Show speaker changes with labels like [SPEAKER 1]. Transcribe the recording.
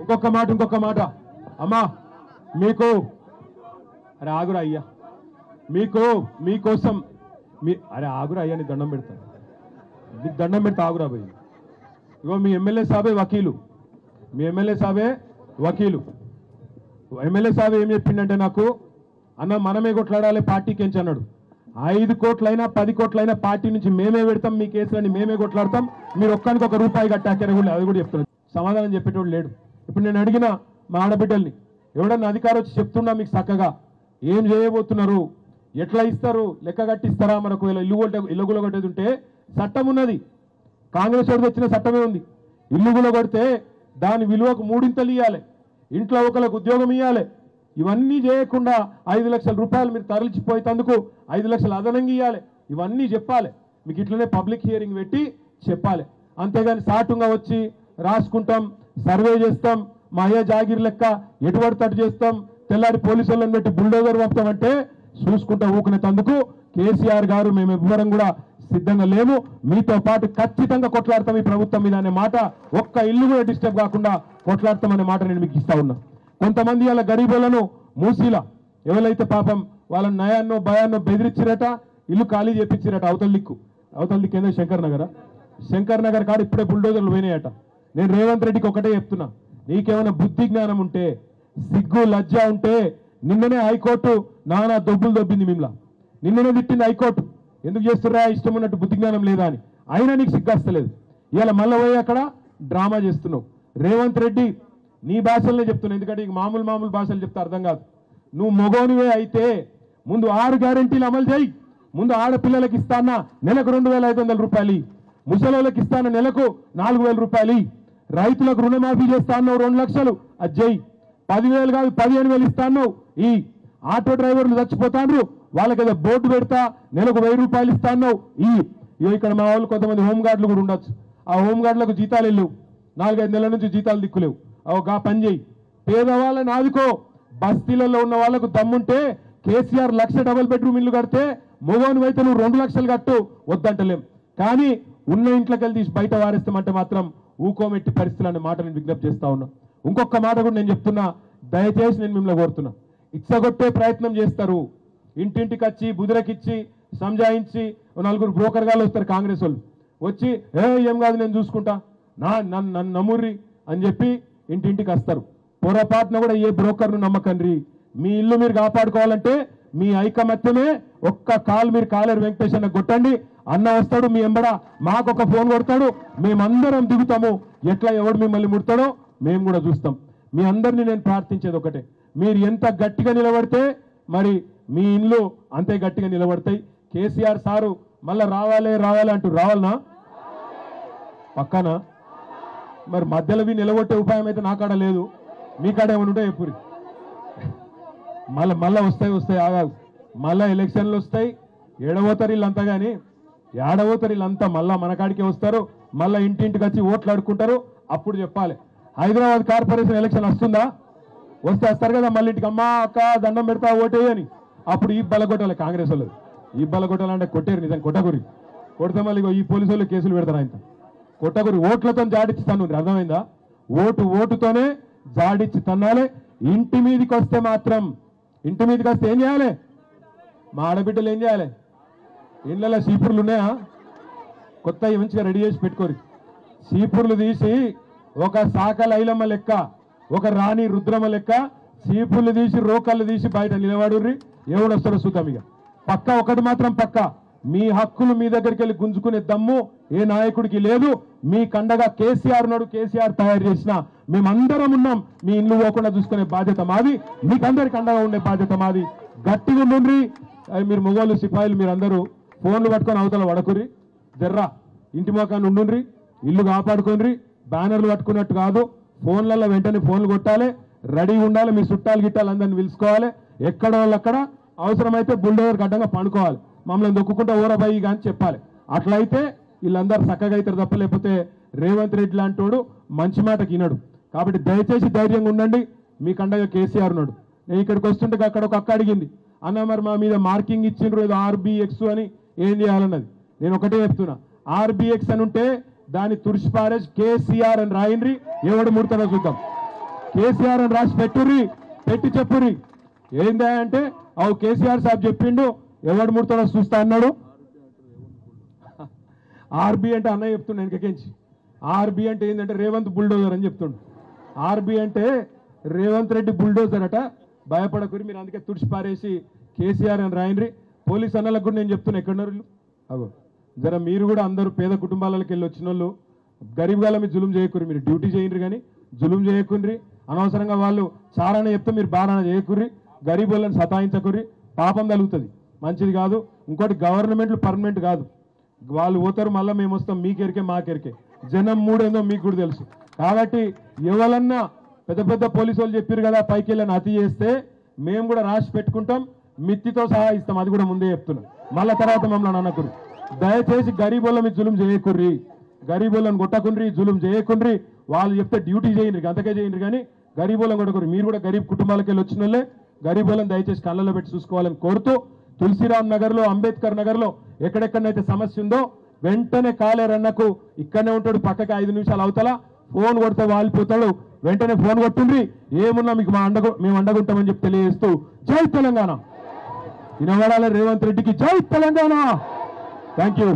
[SPEAKER 1] ఇంకొక మాట అమ్మా మీకు అరే ఆగురా అయ్యా మీకోసం అరే ఆగురా అయ్యా నీ దండం పెడతాను నీకు దండం పెడతా ఆగురా భయ్ ఇగో మీ ఎమ్మెల్యే సాబే వకీలు మీ ఎమ్మెల్యే సాబే వకీలు ఎమ్మెల్యే సాబ్ ఏం చెప్పిండంటే నాకు అన్న మనమే కొట్లాడాలి పార్టీకి ఎంచి అన్నాడు 5 కోట్లైనా 10 కోట్లైనా పార్టీ నుంచి మేమే పెడతాం మీ కేసులని మేమే కొట్లాడతాం మీరు ఒక్కరికి ఒక రూపాయి కట్టాకనే కూడా అది కూడా చెప్తున్నాడు సమాధానం చెప్పేటోడు లేడు ఇప్పుడు నేను అడిగిన మా ఆడబిడ్డల్ని ఎవడన్నా అధికారం వచ్చి చెప్తున్నా మీకు చక్కగా ఏం చేయబోతున్నారు ఎట్లా ఇస్తారు లెక్క కట్టిస్తారా మనకు ఇల్లు కొట్టేది ఉంటే చట్టం ఉన్నది కాంగ్రెస్ వాడికి వచ్చిన చట్టమే ఉంది ఇల్లు కొడితే దాని విలువకు 3 ఇంతలు ఇవ్వాలి ఇంట్లో ఒకరికి ఉద్యోగం ఇవ్వాలి ఇవన్నీ చేయకుండా 5 లక్షల రూపాయలు మీరు తరలిచిపోయేందుకు 5 లక్షలు అదనంగా ఇవ్వాలి ఇవన్నీ చెప్పాలి మీకు ఇట్లనే పబ్లిక్ హియరింగ్ పెట్టి చెప్పాలి అంతేగాని సాటుగా వచ్చి రాసుకుంటాం సర్వే చేస్తాం మా అయ్యే జాగిరి లెక్క ఎటువంటి తట్టు చేస్తాం తెల్లారి పోలీసులను పెట్టి బుల్డోజర్ పంపుతామంటే చూసుకుంటా ఊకునేందుకు కేసీఆర్ గారు మేము ఎవ్వరం కూడా సిద్ధంగా లేము మీతో పాటు ఖచ్చితంగా కొట్లాడతాం ఈ ప్రభుత్వం మీద అనే మాట ఒక్క ఇల్లు కూడా డిస్టర్బ్ కాకుండా కొట్లాడతామనే మాట నేను మీకు ఇస్తా ఉన్నా కొంతమంది అలా గరీబులను మూసీలా ఎవరైతే పాపం వాళ్ళ నయాన్నో భయాన్నో బెదిరించిరట ఇల్లు ఖాళీ చేపించిరట అవతల దిక్కు ఏందో శంకర్ నగర్ కాడ ఇప్పుడే బుల్డోజర్లు పోయినాయట నేను రేవంత్ రెడ్డికి ఒకటే చెప్తున్నా నీకేమైనా బుద్ధి జ్ఞానం ఉంటే సిగ్గు లజ్జ ఉంటే నిన్ననే హైకోర్టు నానా దొబ్బులు దొబ్బింది మిమ్మల్ని నిన్ననే తిట్టింది హైకోర్టు ఎందుకు చేస్తుర్రా ఇష్టం ఉన్నట్టు బుద్ధి జ్ఞానం లేదా అని అయినా నీకు సిగ్గస్తలేదు ఇవాళ మళ్ళీ పోయి అక్కడ డ్రామా చేస్తున్నావు రేవంత్ రెడ్డి నీ భాషలనే చెప్తున్నావు ఎందుకంటే ఇక మామూలు భాషలు చెప్తే అర్థం కాదు నువ్వు మొగోనివే అయితే ముందు 6 గ్యారెంటీలు అమలు చేయి ముందు ఆడపిల్లలకి ఇస్తానా నెలకు 2,500 రూపాయలు ముసలోళ్ళకి ఇస్తానా నెలకు 4,000 రూపాయలు రైతులకు రుణమాఫీ చేస్తాను 2 లక్షలు అది చేయి 10,000 కాదు 15,000 ఇస్తాను ఈ ఆటో డ్రైవర్లు చచ్చిపోతాండ్రు వాళ్ళకి ఏదో బోర్డు పెడతా నెలకు 1,000 రూపాయలు ఇస్తాను ఇక్కడ మా వాళ్ళు కొంతమంది హోంగార్డులు కూడా ఉండొచ్చు ఆ హోంగార్డులకు జీతాలు వెళ్ళవు 4-5 నెలల నుంచి జీతాలు దిక్కులేవు గా పని చేయి పేదవాళ్ళని ఆదుకో బస్తీలలో ఉన్న వాళ్ళకు దమ్ముంటే కేసీఆర్ 1,00,000 డబుల్ బెడ్రూమ్ ఇల్లు కడితే మొగోను అయితే నువ్వు 2 లక్షలు కట్టు వద్దంటలేం కానీ ఉన్న ఇంట్లోకి వెళ్ళి తీసి బయట వారేస్తామంటే మాత్రం ఊకోమెట్టి పరిస్థితులు అనే మాట నేను విజ్ఞప్తి చేస్తా ఉన్నా ఇంకొక మాట కూడా నేను చెప్తున్నా దయచేసి నేను మిమ్మల్ని కోరుతున్నా ఇచ్చగొట్టే ప్రయత్నం చేస్తారు ఇంటింటికి వచ్చి బుదిరకిచ్చి సంజాయించి 4 బ్రోకర్ గాళ్ళు వస్తారు కాంగ్రెస్ వాళ్ళు వచ్చి ఏం కాదు నేను చూసుకుంటా నన్ను నమ్ముర్రి అని చెప్పి ఇంటింటికి వస్తారు పొరపాటున కూడా ఏ బ్రోకర్ను నమ్మకండి మీ ఇల్లు మీరు కాపాడుకోవాలంటే మీ ఐకమత్యమే ఒక్క కాల్ మీరు కాలేరు వెంకటేష్ అన్న కొట్టండి అన్న వస్తాడు మీ ఎంబడ మాకు ఒక ఫోన్ కొడతాడు మేమందరం దిగుతాము ఎట్లా ఎవడు మిమ్మల్ని ముడతాడో మేము కూడా చూస్తాం మీ అందరినీ నేను ప్రార్థించేది ఒకటే మీరు ఎంత గట్టిగా నిలబడితే మరి మీ ఇల్లు అంతే గట్టిగా నిలబడతాయి కేసీఆర్ సారు మళ్ళీ రావాలి అంటూ రావాలనా పక్కన మరి మధ్యలో నిలబొట్టే ఉపాయం అయితే నా కాడ లేదు మీ కాడ ఏమైనా ఉంటే ఎప్పుడు మళ్ళీ వస్తాయి ఆగాదు మళ్ళీ ఎలక్షన్లు వస్తాయి ఏడబోతారు వీళ్ళంతా కానీ ఏడబోతారు వీళ్ళంతా మళ్ళీ మన కాడికే వస్తారు మళ్ళీ ఇంటింటికి వచ్చి ఓట్లు ఆడుకుంటారు అప్పుడు చెప్పాలి హైదరాబాద్ కార్పొరేషన్ ఎలక్షన్ వస్తుందా వస్తారు కదా మళ్ళీ ఇంటికి అమ్మా అక్క దండం పెడతా ఓటే అని అప్పుడు ఈ బలగొట్టాలి కాంగ్రెస్ వాళ్ళు ఈ బలగొట్టాలంటే కొట్టేరు నిజం కొట్టగురి కొడితే మళ్ళీ ఈ పోలీసు వాళ్ళు కేసులు పెడతారు ఆయన కొట్టగురి ఓట్లతో జాడిస్తాను అర్థమైందా ఓటుతోనే జాడిచ్చి తన్నాలి ఇంటి మీదకి వస్తే మాత్రం ఇంటి మీదకి వస్తే ఏం చేయాలి మా ఆడబిడ్డలు ఏం చేయాలి ఇళ్ళలో సీపుర్లు ఉన్నాయా కొత్త మంచిగా రెడీ చేసి పెట్టుకోరు సీపుర్లు తీసి ఒక సాకల ఐలమ్మ లెక్క ఒక రాణి రుద్రమ్మ లెక్క సీపుర్లు తీసి రోకళ్ళు తీసి బయట నిలబడుర్రి ఎవడొస్తారో చూద్దాం ఇక పక్క ఒకటి మాత్రం పక్క మీ హక్కులు మీ దగ్గరికి వెళ్ళి గుంజుకునే దమ్ము ఏ నాయకుడికి లేదు మీ కండగా కేసీఆర్ నాడు కేసీఆర్ తయారు చేసిన మేమందరం ఉన్నాం మీ ఇల్లు పోకుండా చూసుకునే బాధ్యత మాది మీకందరికి అండగా ఉండే బాధ్యత మాది గట్టిగా ఉండుండ్రి మీరు మొగోళ్ళు సిపాయిలు మీరందరూ ఫోన్లు పట్టుకొని అవతల వడకుర్రి జర్రా ఇంటి మొఖాన్ని ఉండుండ్రి ఇల్లు కాపాడుకోండి బ్యానర్లు పట్టుకున్నట్టు కాదు ఫోన్లలో వెంటనే ఫోన్లు కొట్టాలి రెడీ ఉండాలి మీ చుట్టాలు గిట్టాలు అందరిని పిలుచుకోవాలి ఎక్కడ వాళ్ళు అక్కడ అవసరమైతే బుల్డోజర్ గడ్డంగా పండుకోవాలి మమ్మల్ని దొక్కుకుంటా ఊరబాయి కానీ చెప్పాలి అట్లయితే వీళ్ళందరూ చక్కగా అవుతారు తప్ప లేకపోతే రేవంత్ రెడ్డి లాంటోడు మంచి మాటకి వినడు కాబట్టి దయచేసి ధైర్యంగా ఉండండి మీ కండగా కేసీఆర్ ఉన్నాడు నేను ఇక్కడికి వస్తుంటే అక్కడ ఒక అక్క అడిగింది అన్న మరి మా మీద మార్కింగ్ ఇచ్చిండ్రు ఏదో RBX అని ఏం చేయాలన్నది నేను ఒకటే చెప్తున్నా RBX అని ఉంటే దాన్ని తుడిచిపారేసి కేసీఆర్ అని రాయండ్రి ఎవడు ముడతాడో చూద్దాం కేసీఆర్ అని రాసి పెట్టుర్రి, పెట్టి చెప్పుర్రి. ఏందా అంటే అవు కేసీఆర్ సాబ్ చెప్పిండు, ఎవడు ముడతాడో చూస్తా అన్నాడు. ఆర్బీ అంటే అన్నయ్య చెప్తుండే వెనకకించి. ఆర్బీ అంటే ఏంటంటే రేవంత్ బుల్డోజర్ అని చెప్తుండు. ఆర్బీ అంటే రేవంత్ రెడ్డి బుల్డోజర్ అట. భయపడకురి మీరు, అందుకే తుడిచి పారేసి కేసీఆర్ అని రాయండ్రి. పోలీస్ అన్నలకు కూడా నేను చెప్తున్నా, ఎక్కడున్నారు అగో జర మీరు కూడా అందరూ పేద కుటుంబాలకు వెళ్ళి వచ్చిన వాళ్ళు గరీబ్ గాల మీద జులుం చేయకుర్రి. మీరు డ్యూటీ చేయండి కానీ జులుం చేయకుర్రి. అనవసరంగా వాళ్ళు చారాన చెప్తే మీరు బారాన చేయకుర్రి. గరీబ్ వాళ్ళని సతాయించకుర్రి, పాపం తగులుతుంది, మంచిది కాదు. ఇంకోటి గవర్నమెంట్లు పర్మనెంట్ కాదు, వాళ్ళు పోతారు మళ్ళీ మేము వస్తాం. మీకెరికే మాకెరికే, జనం మూడేందో మీకు కూడా తెలుసు. కాబట్టి ఎవరన్నా పెద్ద పెద్ద పోలీసు వాళ్ళు చెప్పారు కదా పైకి వెళ్ళని అతి చేస్తే మేము కూడా రాసి పెట్టుకుంటాం, మిత్తితో సహా ఇస్తాం. అది కూడా ముందే చెప్తున్నాం, మళ్ళా తర్వాత మమ్మల్ని అనకుర్రి. దయచేసి గరీబోళ్ళ మీద జులుం చేయకుర్రి, గరీబోళ్ళని కొట్టకుండ్రి, జులుం చేయకుండ్రి. వాళ్ళు చెప్తే డ్యూటీ చేయండి, అంతకే చేయండి కానీ గరీబోళ్ళని కొట్టకుర్రి. మీరు కూడా గరీబ్ కుటుంబాలకు వెళ్ళి వచ్చిన వాళ్ళే, గరీబోళ్ళని దయచేసి కళ్ళలో పెట్టి చూసుకోవాలని కోరుతూ, తులసిరామ్ నగర్లో, అంబేద్కర్ నగర్లో ఎక్కడెక్కడైతే సమస్య ఉందో వెంటనే కాలేరన్నకు ఇక్కడనే ఉంటాడు, పక్కకి 5 నిమిషాలు అవతల ఫోన్ కొడితే వాలిపోతాడు. వెంటనే ఫోన్ కొట్టుండ్రి, ఏమున్నా మీకు మేము అండగుంటామని చెప్పి తెలియజేస్తూ జై తెలంగాణ. వినవడాల రేవంత్ రెడ్డికి జై తెలంగాణ. Thank you.